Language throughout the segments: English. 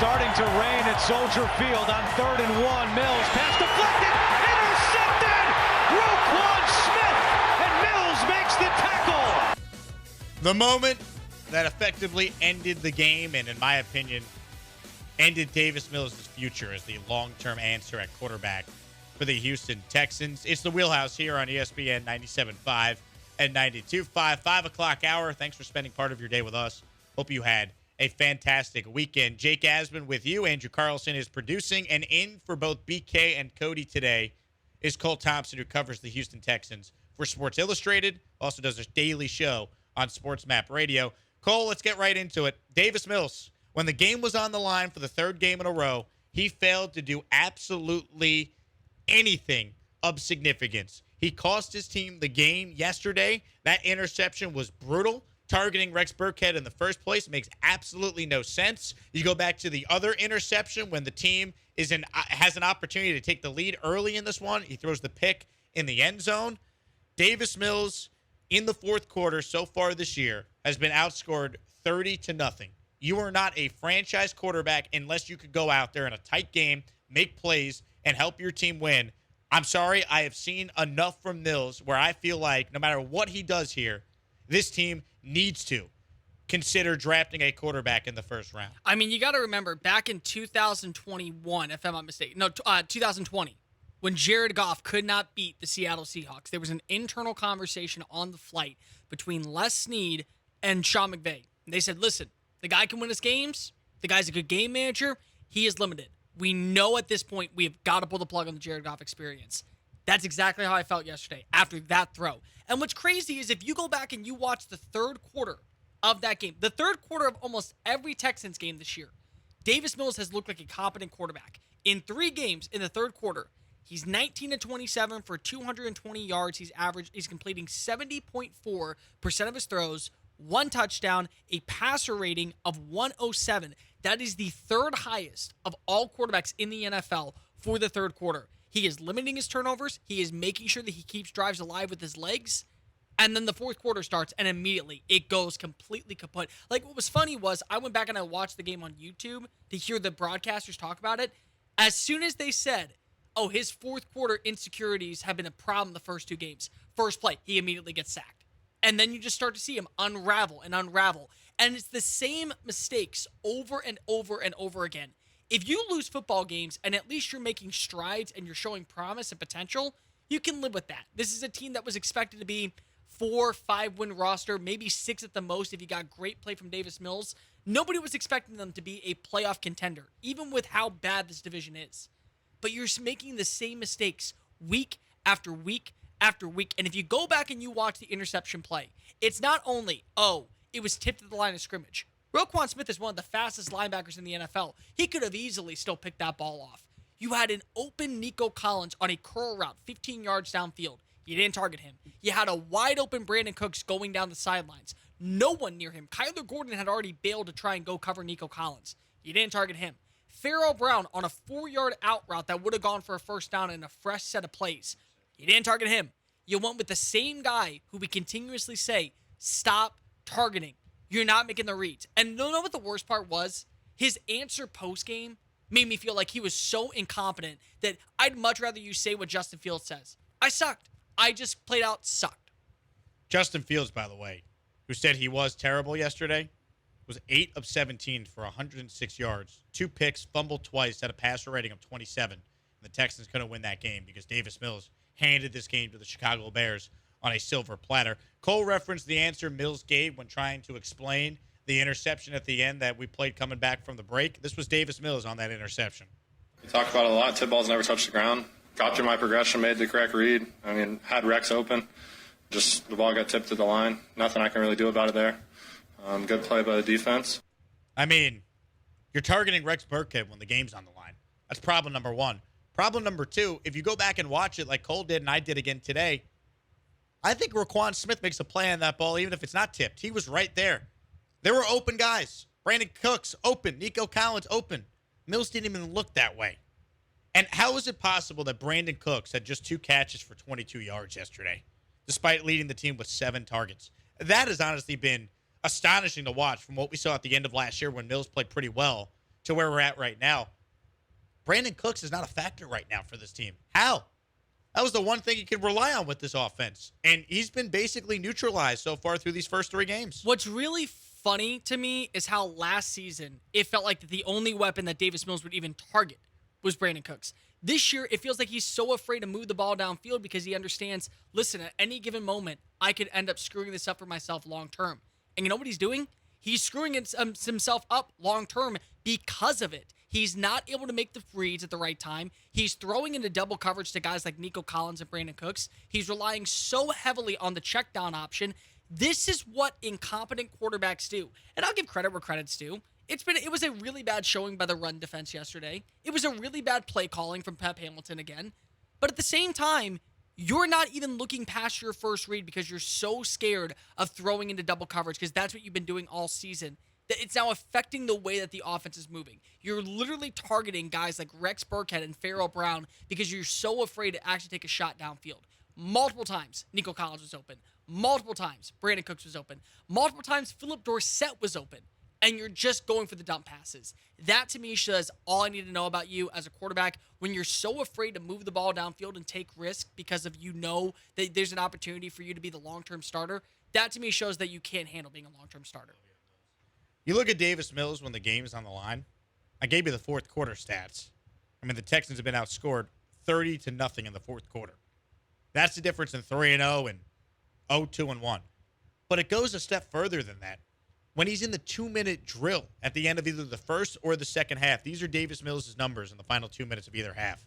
starting to rain at Soldier Field on 3rd and 1. Mills, pass deflected, intercepted! Roquan Smith, and Mills makes the tackle! The moment that effectively ended the game and, in my opinion, ended Davis Mills' future as the long-term answer at quarterback for the Houston Texans. It's the Wheelhouse here on ESPN 97.5 and 92.5, 5 o'clock hour. Thanks for spending part of your day with us. Hope you had a fantastic weekend. Jake Asman with you. Andrew Carlson is producing, and in for both BK and Cody today is Cole Thompson, who covers the Houston Texans for Sports Illustrated, also does a daily show on Sports Map Radio. Cole, let's get right into it. Davis Mills, when the game was on the line for the third game in a row, he failed to do absolutely anything of significance. He cost his team the game yesterday. That interception was brutal. Targeting Rex Burkhead in the first place makes absolutely no sense. You go back to the other interception when the team has an opportunity to take the lead early in this one. He throws the pick in the end zone. Davis Mills in the fourth quarter so far this year has been outscored 30-0. You are not a franchise quarterback unless you could go out there in a tight game, make plays, and help your team win. I'm sorry, I have seen enough from Mills where I feel like no matter what he does here, this team needs to consider drafting a quarterback in the first round. I mean, you got to remember back in 2021, if I'm not mistaken, 2020, when Jared Goff could not beat the Seattle Seahawks, there was an internal conversation on the flight between Les Snead and Sean McVay. They said, listen, the guy can win us games. The guy's a good game manager. He is limited. We know at this point we have got to pull the plug on the Jared Goff experience. That's exactly how I felt yesterday after that throw. And what's crazy is if you go back and you watch the third quarter of that game, the third quarter of almost every Texans game this year, Davis Mills has looked like a competent quarterback. In 3 games in the third quarter, he's 19-27 for 220 yards. He's completing 70.4% of his throws, 1 touchdown, a passer rating of 107. That is the third highest of all quarterbacks in the NFL for the third quarter. He is limiting his turnovers. He is making sure that he keeps drives alive with his legs. And then the fourth quarter starts, and immediately it goes completely kaput. Like, what was funny was I went back and I watched the game on YouTube to hear the broadcasters talk about it. As soon as they said, oh, his fourth quarter insecurities have been a problem the first 2 games, first play, he immediately gets sacked. And then you just start to see him unravel and unravel. And it's the same mistakes over and over and over again. If you lose football games and at least you're making strides and you're showing promise and potential, you can live with that. This is a team that was expected to be 4-5 win roster, maybe 6 at the most if you got great play from Davis Mills. Nobody was expecting them to be a playoff contender, even with how bad this division is. But you're making the same mistakes week after week after week. And if you go back and you watch the interception play, it's not only, it was tipped at the line of scrimmage. Roquan Smith is one of the fastest linebackers in the NFL. He could have easily still picked that ball off. You had an open Nico Collins on a curl route, 15 yards downfield. You didn't target him. You had a wide open Brandon Cooks going down the sidelines. No one near him. Kyler Gordon had already bailed to try and go cover Nico Collins. You didn't target him. Pharaoh Brown on a 4-yard out route that would have gone for a first down in a fresh set of plays. You didn't target him. You went with the same guy who we continuously say, stop targeting. You're not making the reads. And you know what the worst part was? His answer post-game made me feel like he was so incompetent that I'd much rather you say what Justin Fields says. I sucked. I just played out sucked. Justin Fields, by the way, who said he was terrible yesterday, was 8 of 17 for 106 yards, 2 picks, fumbled twice, had a passer rating of 27. And the Texans couldn't win that game because Davis Mills handed this game to the Chicago Bears on a silver platter. Cole referenced the answer Mills gave when trying to explain the interception at the end that we played coming back from the break. This was Davis Mills on that interception. We talked about it a lot. Tip balls never touched the ground. Got through my progression, made the correct read. Had Rex open. Just the ball got tipped to the line. Nothing I can really do about it there. Good play by the defense. You're targeting Rex Burkhead when the game's on the line. That's problem number 1. Problem number 2, if you go back and watch it like Cole did and I did again today, I think Roquan Smith makes a play on that ball even if it's not tipped. He was right there. There were open guys. Brandon Cooks, open. Nico Collins, open. Mills didn't even look that way. And how is it possible that Brandon Cooks had just 2 catches for 22 yards yesterday, despite leading the team with 7 targets? That has honestly been astonishing to watch from what we saw at the end of last year when Mills played pretty well to where we're at right now. Brandon Cooks is not a factor right now for this team. How? That was the one thing you could rely on with this offense. And he's been basically neutralized so far through these first 3 games. What's really funny to me is how last season it felt like the only weapon that Davis Mills would even target was Brandon Cooks. This year, it feels like he's so afraid to move the ball downfield because he understands, listen, at any given moment, I could end up screwing this up for myself long term. And you know what he's doing? He's screwing himself up long term because of it. He's not able to make the reads at the right time. He's throwing into double coverage to guys like Nico Collins and Brandon Cooks. He's relying so heavily on the check down option. This is what incompetent quarterbacks do. And I'll give credit where credit's due. It was a really bad showing by the run defense yesterday. It was a really bad play calling from Pep Hamilton again. But at the same time, you're not even looking past your first read because you're so scared of throwing into double coverage because that's what you've been doing all season. That it's now affecting the way that the offense is moving. You're literally targeting guys like Rex Burkhead and Farrell Brown because you're so afraid to actually take a shot downfield. Multiple times, Nico Collins was open. Multiple times, Brandon Cooks was open. Multiple times, Philip Dorsett was open. And you're just going for the dump passes. That, to me, says all I need to know about you as a quarterback when you're so afraid to move the ball downfield and take risk because of that there's an opportunity for you to be the long-term starter. That, to me, shows that you can't handle being a long-term starter. You look at Davis Mills when the game's on the line. I gave you the fourth quarter stats. I mean, the Texans have been outscored 30-0 in the fourth quarter. That's the difference in 3-0 and 0-2-1. But it goes a step further than that. When he's in the 2-minute drill at the end of either the first or the second half, these are Davis Mills' numbers in the final 2 minutes of either half.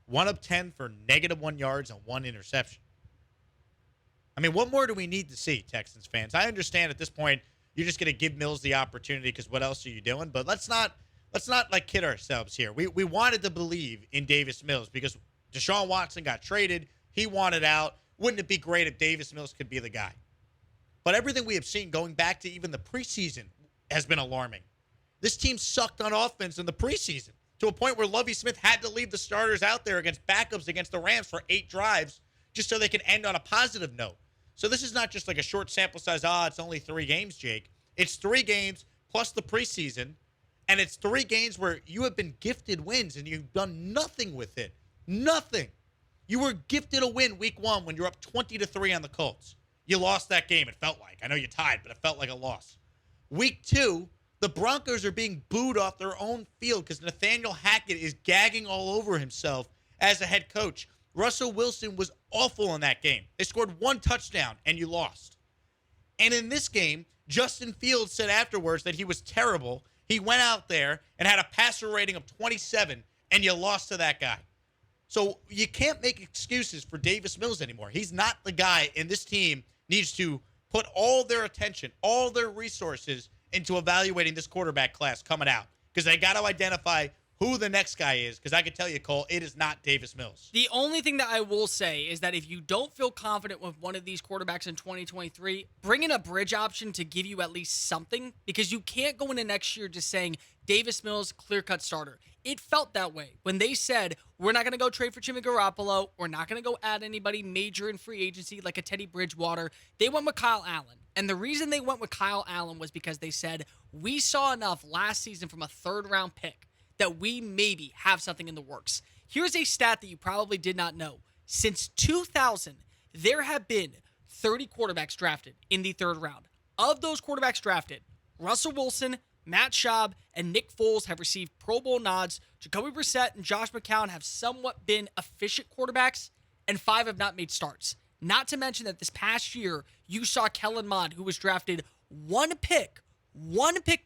1 of 10 for -1 yards and 1 interception. I mean, what more do we need to see, Texans fans? I understand at this point you're just going to give Mills the opportunity because what else are you doing? But let's not like kid ourselves here. We wanted to believe in Davis Mills because Deshaun Watson got traded. He wanted out. Wouldn't it be great if Davis Mills could be the guy? But everything we have seen going back to even the preseason has been alarming. This team sucked on offense in the preseason to a point where Lovie Smith had to leave the starters out there against backups against the Rams for 8 drives just so they could end on a positive note. So this is not just like a short sample size, it's only 3 games, Jake. It's 3 games plus the preseason, and it's 3 games where you have been gifted wins and you've done nothing with it. Nothing. You were gifted a win week 1 when you're up 20-3 on the Colts. You lost that game, it felt like. I know you tied, but it felt like a loss. Week 2, the Broncos are being booed off their own field because Nathaniel Hackett is gagging all over himself as a head coach. Russell Wilson was awful in that game. They scored 1 touchdown, and you lost. And in this game, Justin Fields said afterwards that he was terrible. He went out there and had a passer rating of 27, and you lost to that guy. So you can't make excuses for Davis Mills anymore. He's not the guy, and this team needs to put all their attention, all their resources into evaluating this quarterback class coming out because they got to identify who the next guy is because I can tell you, Cole, it is not Davis Mills. The only thing that I will say is that if you don't feel confident with one of these quarterbacks in 2023, bring in a bridge option to give you at least something because you can't go into next year just saying Davis Mills, clear-cut starter. It felt that way when they said, we're not going to go trade for Jimmy Garoppolo. We're not going to go add anybody major in free agency like a Teddy Bridgewater. They went with Kyle Allen. And the reason they went with Kyle Allen was because they said, we saw enough last season from a 3rd-round pick that we maybe have something in the works. Here's a stat that you probably did not know. Since 2000, there have been 30 quarterbacks drafted in the 3rd round. Of those quarterbacks drafted, Russell Wilson, Matt Schaub, and Nick Foles have received Pro Bowl nods. Jacoby Brissett and Josh McCown have somewhat been efficient quarterbacks, and 5 have not made starts. Not to mention that this past year, you saw Kellen Mond, who was drafted one pick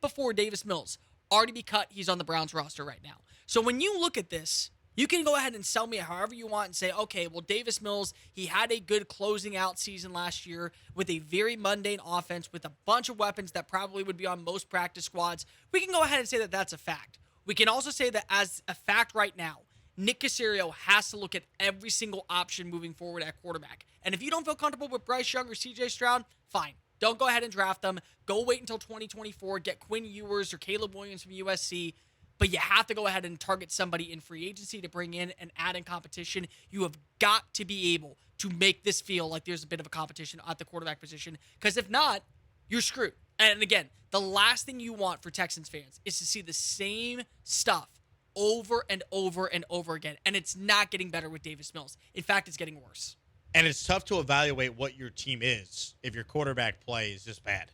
before Davis Mills, already be cut. He's on the Browns roster right now. So when you look at this, you can go ahead and sell me however you want and say, okay, well, Davis Mills, he had a good closing out season last year with a very mundane offense with a bunch of weapons that probably would be on most practice squads. We can go ahead and say that that's a fact. We can also say that as a fact right now, Nick Caserio has to look at every single option moving forward at quarterback. And if you don't feel comfortable with Bryce Young or CJ Stroud, fine. Don't go ahead and draft them. Go wait until 2024. Get Quinn Ewers or Caleb Williams from USC. But you have to go ahead and target somebody in free agency to bring in and add in competition. You have got to be able to make this feel like there's a bit of a competition at the quarterback position. Because if not, you're screwed. And again, the last thing you want for Texans fans is to see the same stuff over and over and over again. And it's not getting better with Davis Mills. In fact, it's getting worse. And it's tough to evaluate what your team is if your quarterback play is this bad.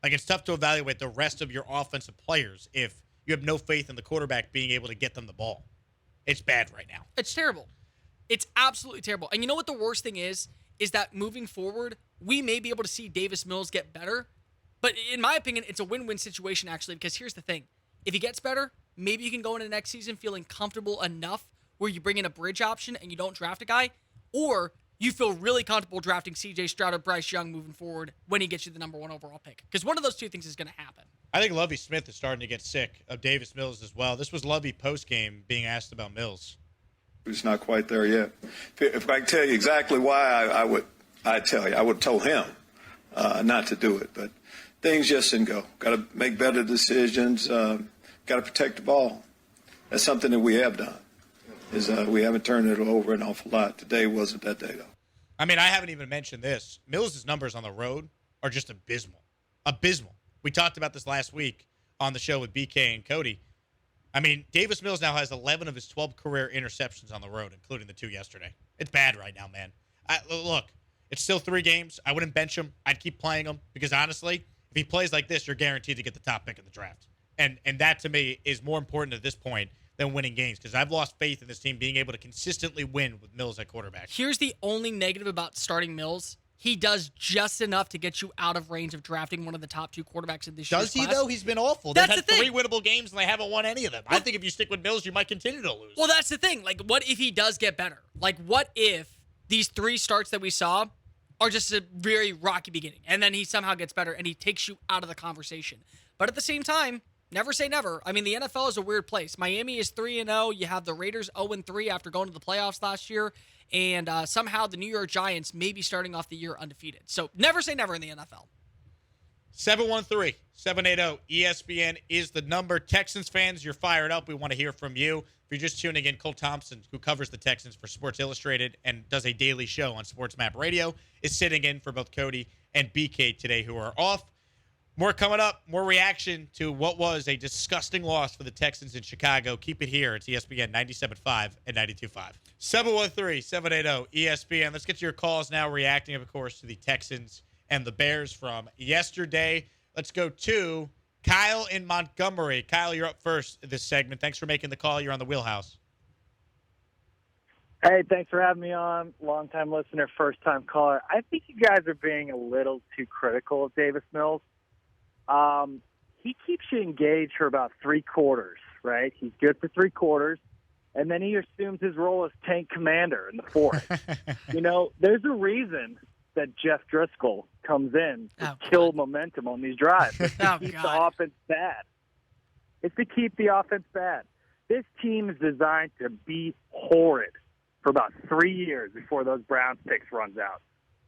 Like, it's tough to evaluate the rest of your offensive players if you have no faith in the quarterback being able to get them the ball. It's bad right now. It's terrible. It's absolutely terrible. And you know what the worst thing is that moving forward, we may be able to see Davis Mills get better. But in my opinion, it's a win-win situation, actually, because here's the thing. If he gets better, maybe you can go into next season feeling comfortable enough where you bring in a bridge option and you don't draft a guy, or you feel really comfortable drafting C.J. Stroud or Bryce Young moving forward when he gets you the number 1 overall pick. Because one of those two things is going to happen. I think Lovie Smith is starting to get sick of Davis Mills as well. This was Lovie post-game being asked about Mills. He's not quite there yet. If I can tell you exactly why, I'd tell you. I would have told him not to do it. But things just didn't go. Got to make better decisions. Got to protect the ball. That's something that we have done. We haven't turned it over an awful lot. Today wasn't that day, though. I mean, I haven't even mentioned this. Mills' numbers on the road are just abysmal. Abysmal. We talked about this last week on the show with BK and Cody. I mean, Davis Mills now has 11 of his 12 career interceptions on the road, including the 2 yesterday. It's bad right now, man. Look, it's still 3 games. I wouldn't bench him. I'd keep playing him because, honestly, if he plays like this, you're guaranteed to get the top pick in the draft. And that, to me, is more important at this point than winning games because I've lost faith in this team being able to consistently win with Mills at quarterback. Here's the only negative about starting Mills. He does just enough to get you out of range of drafting one of the top 2 quarterbacks in this year's Does he, class. though? He's been awful. They've had 3 winnable games, and they haven't won any of them. I think if you stick with Mills, you might continue to lose. Well, that's the thing. Like, what if he does get better? Like, what if these 3 starts that we saw are just a very rocky beginning, and then he somehow gets better, and he takes you out of the conversation? But at the same time, never say never. I mean, the NFL is a weird place. Miami is 3-0. You have the Raiders 0-3 after going to the playoffs last year. And somehow the New York Giants may be starting off the year undefeated. So never say never in the NFL. 713-780 ESPN is the number. Texans fans, you're fired up. We want to hear from you. If you're just tuning in, Cole Thompson, who covers the Texans for Sports Illustrated and does a daily show on Sports Map Radio, is sitting in for both Cody and BK today, who are off. More coming up, more reaction to what was a disgusting loss for the Texans in Chicago. Keep it here. It's ESPN 97.5 and 92.5. 713-780 ESPN. Let's get to your calls now, reacting, of course, to the Texans and the Bears from yesterday. Let's go to Kyle in Montgomery. Kyle, you're up first this segment. Thanks for making the call. You're on the Wheelhouse. Hey, thanks for having me on. Long-time listener, first-time caller. I think you guys are being a little too critical of Davis Mills. He keeps you engaged for about 3 quarters, right? He's good for 3 quarters, and then he assumes his role as tank commander in the 4th. There's a reason that Jeff Driscoll comes in to kill momentum on these drives. It's to keep the offense bad. It's to keep the offense bad. This team is designed to be horrid for about 3 years before those Browns picks runs out.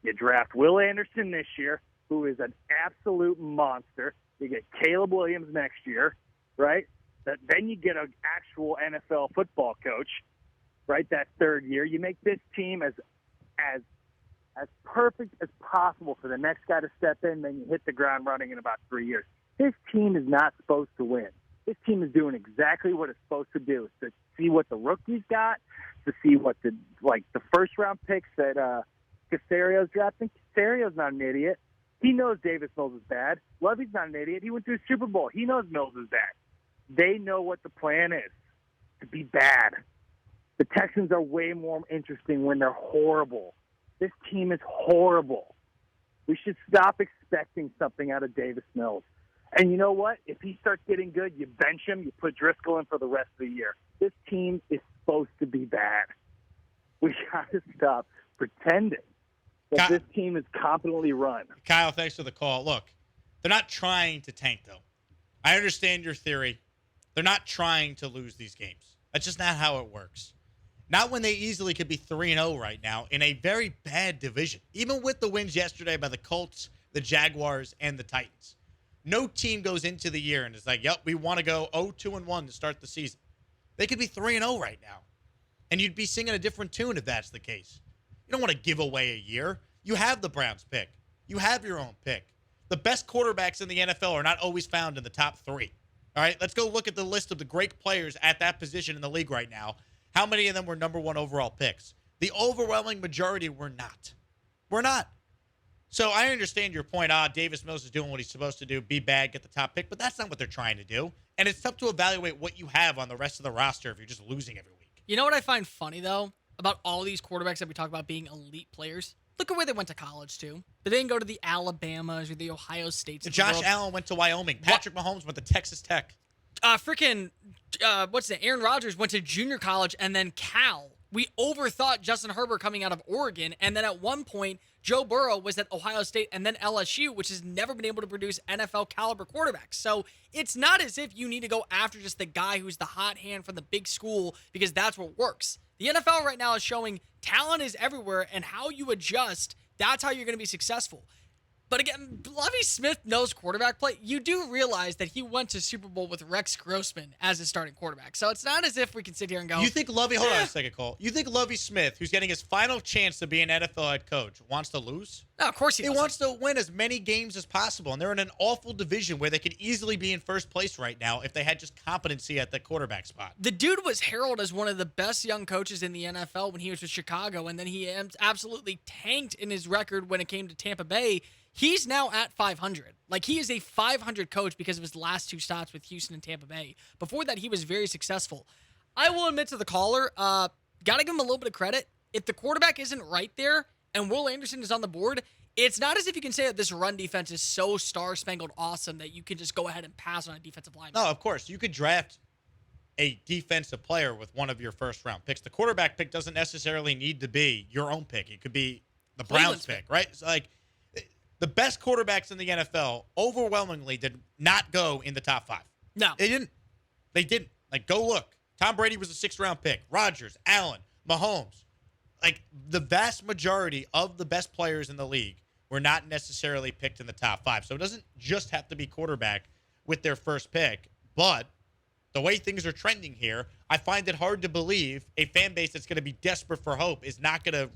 You draft Will Anderson this year, who is an absolute monster. You get Caleb Williams next year, right? Then you get an actual NFL football coach, right, that 3rd year. You make this team as perfect as possible for the next guy to step in, then you hit the ground running in about 3 years. This team is not supposed to win. This team is doing exactly what it's supposed to do, to see what the rookies got, to see what the first-round picks that Casario's drafting. Casario's not an idiot. He knows Davis Mills is bad. Lovey's not an idiot. He went to a Super Bowl. He knows Mills is bad. They know what the plan is, to be bad. The Texans are way more interesting when they're horrible. This team is horrible. We should stop expecting something out of Davis Mills. And you know what? If he starts getting good, you bench him, you put Driscoll in for the rest of the year. This team is supposed to be bad. We got to stop pretending that this team is competently run. Kyle, thanks for the call. Look, they're not trying to tank, though. I understand your theory. They're not trying to lose these games. That's just not how it works. Not when they easily could be 3-0 right now in a very bad division. Even with the wins yesterday by the Colts, the Jaguars, and the Titans. No team goes into the year and is like, yep, we want to go 0-2-1 to start the season. They could be 3-0 right now. And you'd be singing a different tune if that's the case. You don't want to give away a year. You have the Browns pick. You have your own pick. The best quarterbacks in the NFL are not always found in the top 3. All right, let's go look at the list of the great players at that position in the league right now. How many of them were number 1 overall picks? The overwhelming majority were not. We're not. So I understand your point. Davis Mills is doing what he's supposed to do, be bad, get the top pick, but that's not what they're trying to do. And it's tough to evaluate what you have on the rest of the roster if you're just losing every week. You know what I find funny, though, about all these quarterbacks that we talk about being elite players? Look at where they went to college, too. They didn't go to the Alabamas or the Ohio States. Josh Allen went to Wyoming. Patrick Mahomes went to Texas Tech. Aaron Rodgers went to junior college and then Cal. We overthought Justin Herbert coming out of Oregon, and then at one point, Joe Burrow was at Ohio State and then LSU, which has never been able to produce NFL caliber quarterbacks. So it's not as if you need to go after just the guy who's the hot hand from the big school because that's what works. The NFL right now is showing talent is everywhere, and how you adjust, that's how you're going to be successful. But again, Lovie Smith knows quarterback play. You do realize that he went to Super Bowl with Rex Grossman as his starting quarterback. So it's not as if we can sit here and go, you think Lovie, hold on a second, Cole. You think Lovie Smith, who's getting his final chance to be an NFL head coach, wants to lose? No, of course he doesn't. He wants to win as many games as possible. And they're in an awful division where they could easily be in first place right now if they had just competency at the quarterback spot. The dude was heralded as one of the best young coaches in the NFL when he was with Chicago, and then he absolutely tanked in his record when it came to Tampa Bay. He's now at 500. Like, he is a 500 coach because of his last 2 stops with Houston and Tampa Bay. Before that, he was very successful. I will admit to the caller, got to give him a little bit of credit. If the quarterback isn't right there and Will Anderson is on the board, it's not as if you can say that this run defense is so star-spangled awesome that you can just go ahead and pass on a defensive lineman. No, of course. You could draft a defensive player with one of your first-round picks. The quarterback pick doesn't necessarily need to be your own pick. It could be the Browns pick, right? So, like, the best quarterbacks in the NFL overwhelmingly did not go in the top 5. No. They didn't. They didn't. Like, go look. Tom Brady was a 6th-round pick. Rodgers, Allen, Mahomes. Like, the vast majority of the best players in the league were not necessarily picked in the top 5. So it doesn't just have to be quarterback with their first pick. But the way things are trending here, I find it hard to believe a fan base that's going to be desperate for hope is not going to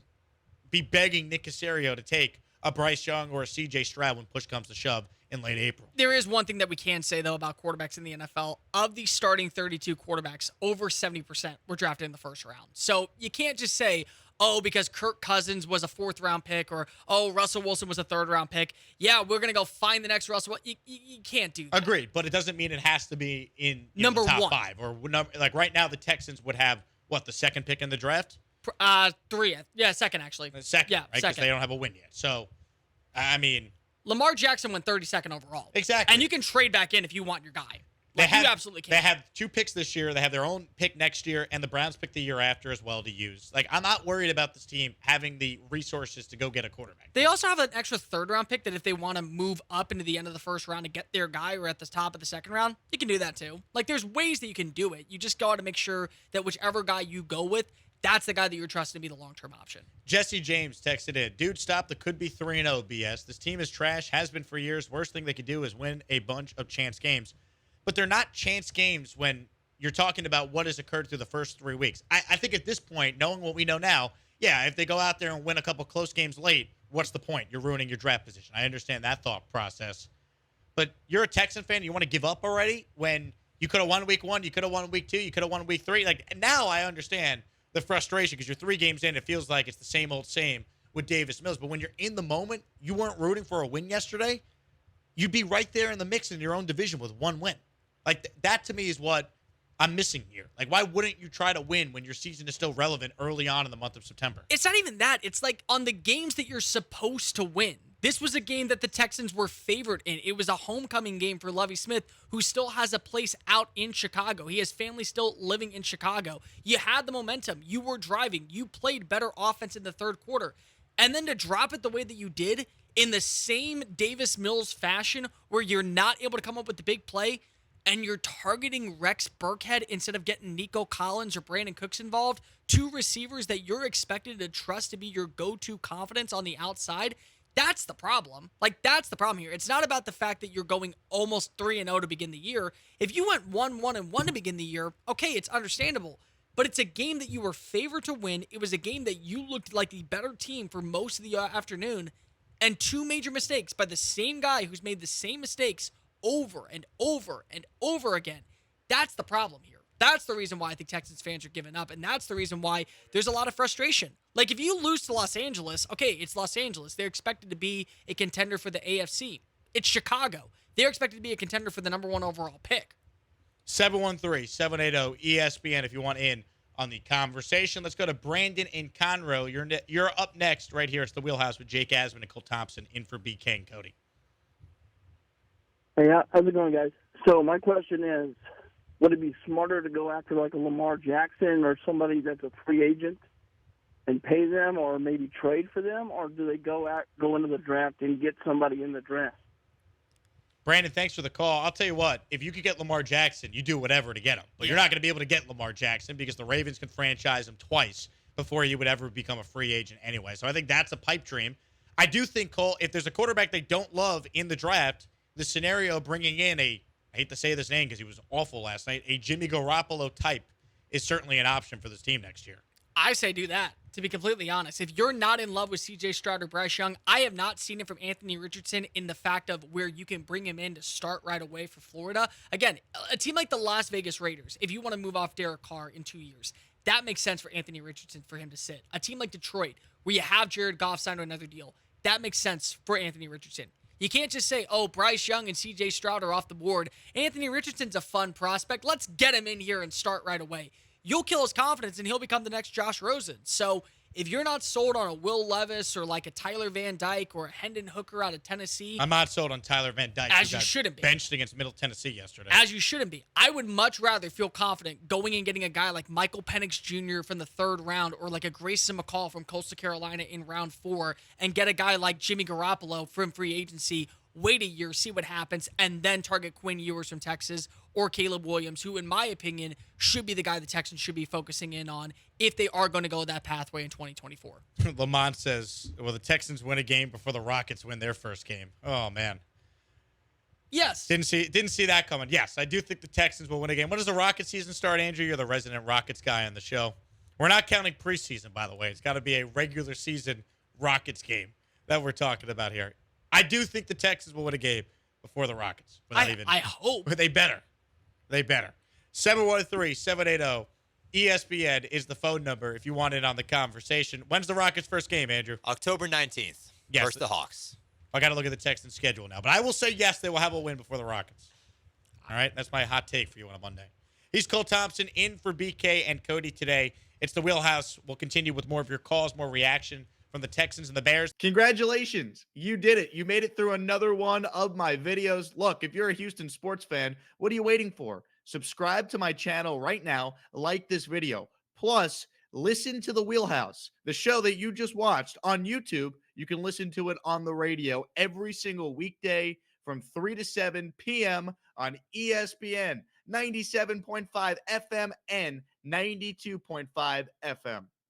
be begging Nick Caserio to take a Bryce Young or a C.J. Stroud when push comes to shove in late April. There is one thing that we can say, though, about quarterbacks in the NFL. Of the starting 32 quarterbacks, over 70% were drafted in the first round. So you can't just say, oh, because Kirk Cousins was a 4th-round pick, or, oh, Russell Wilson was a 3rd-round pick. Yeah, we're going to go find the next Russell. You can't do that. Agreed, but it doesn't mean it has to be in number the top 1. 5. Or like right now, the Texans would have, the 2nd pick in the draft? 3. Yeah, 2nd, actually. The 2nd, yeah, right? Because 2nd. they don't have a win yet. So, I mean, Lamar Jackson went 32nd overall. Exactly. And you can trade back in if you want your guy. You absolutely can. They have 2 picks this year. They have their own pick next year, and the Browns pick the year after as well to use. Like, I'm not worried about this team having the resources to go get a quarterback. They also have an extra 3rd-round pick that if they want to move up into the end of the 1st round to get their guy, or at the top of the 2nd round, you can do that too. Like, there's ways that you can do it. You just got to make sure that whichever guy you go with, that's the guy that you're trusting to be the long-term option. Jesse James texted in, dude, stop the could-be 3-0 BS. This team is trash, has been for years. Worst thing they could do is win a bunch of chance games. But they're not chance games when you're talking about what has occurred through the first 3 weeks. I think at this point, knowing what we know now, yeah, if they go out there and win a couple close games late, what's the point? You're ruining your draft position. I understand that thought process. But you're a Texan fan, you want to give up already when you could have won week 1, you could have won week 2, you could have won week 3. Like, now I understand the frustration because you're 3 games in. It feels like it's the same old same with Davis Mills. But when you're in the moment, you weren't rooting for a win yesterday, you'd be right there in the mix in your own division with 1 win. Like, that to me is what I'm missing here. Like, why wouldn't you try to win when your season is still relevant early on in the month of September? It's not even that. It's like on the games that you're supposed to win. This was a game that the Texans were favored in. It was a homecoming game for Lovie Smith, who still has a place out in Chicago. He has family still living in Chicago. You had the momentum. You were driving. You played better offense in the 3rd quarter. And then to drop it the way that you did in the same Davis Mills fashion where you're not able to come up with the big play and you're targeting Rex Burkhead instead of getting Nico Collins or Brandon Cooks involved, 2 receivers that you're expected to trust to be your go-to confidence on the outside. That's the problem. Like, that's the problem here. It's not about the fact that you're going almost 3-0 to begin the year. If you went 1-1-1 to begin the year, okay, it's understandable. But it's a game that you were favored to win. It was a game that you looked like the better team for most of the afternoon, And 2 major mistakes by the same guy who's made the same mistakes over and over and over again. That's the problem here. That's the reason why I think Texans fans are giving up, and that's the reason why there's a lot of frustration. Like, if you lose to Los Angeles, okay, it's Los Angeles. They're expected to be a contender for the AFC. It's Chicago. They're expected to be a contender for the number 1 overall pick. 713-780-ESPN if you want in on the conversation. Let's go to Brandon in Conroe. You're up next right here. It's the Wheelhouse with Jake Asman and Cole Thompson in for BK and Cody. Hey, how's it going, guys? So my question is, would it be smarter to go after like a Lamar Jackson or somebody that's a free agent and pay them, or maybe trade for them, or do they go into the draft and get somebody in the draft? Brandon, thanks for the call. I'll tell you what, if you could get Lamar Jackson, you do whatever to get him. But you're not going to be able to get Lamar Jackson because the Ravens can franchise him twice before he would ever become a free agent anyway. So I think that's a pipe dream. I do think, Cole, if there's a quarterback they don't love in the draft, the scenario bringing in I hate to say this name because he was awful last night, a Jimmy Garoppolo type is certainly an option for this team next year. I say do that, to be completely honest. If you're not in love with C.J. Stroud or Bryce Young, I have not seen it from Anthony Richardson in the fact of where you can bring him in to start right away for Florida. Again, a team like the Las Vegas Raiders, if you want to move off Derek Carr in 2 years, that makes sense for Anthony Richardson for him to sit. A team like Detroit, where you have Jared Goff signed to another deal, that makes sense for Anthony Richardson. You can't just say, oh, Bryce Young and C.J. Stroud are off the board. Anthony Richardson's a fun prospect. Let's get him in here and start right away. You'll kill his confidence, and he'll become the next Josh Rosen. So if you're not sold on a Will Levis or like a Tyler Van Dyke or a Hendon Hooker out of Tennessee. I'm not sold on Tyler Van Dyke. As you shouldn't be. Benched against Middle Tennessee yesterday. As you shouldn't be. I would much rather feel confident going and getting a guy like Michael Penix Jr. from the 3rd round or like a Grayson McCall from Coastal Carolina in round 4 and get a guy like Jimmy Garoppolo from free agency, wait a year, see what happens, and then target Quinn Ewers from Texas or Caleb Williams, who, in my opinion, should be the guy the Texans should be focusing in on if they are going to go that pathway in 2024. Lamont says, well, the Texans win a game before the Rockets win their first game. Oh, man. Yes. Didn't see that coming. Yes, I do think the Texans will win a game. When does the Rocket season start, Andrew? You're the resident Rockets guy on the show. We're not counting preseason, by the way. It's got to be a regular season Rockets game that we're talking about here. I do think the Texans will win a game before the Rockets. I hope. They better. 713-780-ESPN is the phone number if you want in on the conversation. When's the Rockets' first game, Andrew? October 19th. Yes. Versus the Hawks. I got to look at the Texans' schedule now. But I will say, yes, they will have a win before the Rockets. All right? That's my hot take for you on a Monday. He's Cole Thompson in for BK and Cody today. It's the Wheelhouse. We'll continue with more of your calls, more reaction from the Texans and the Bears. Congratulations. You did it. You made it through another one of my videos. Look, if you're a Houston sports fan, what are you waiting for? Subscribe to my channel right now. Like this video. Plus, listen to the Wheelhouse, the show that you just watched on YouTube. You can listen to it on the radio every single weekday from 3 to 7 p.m. on ESPN 97.5 FM and 92.5 FM.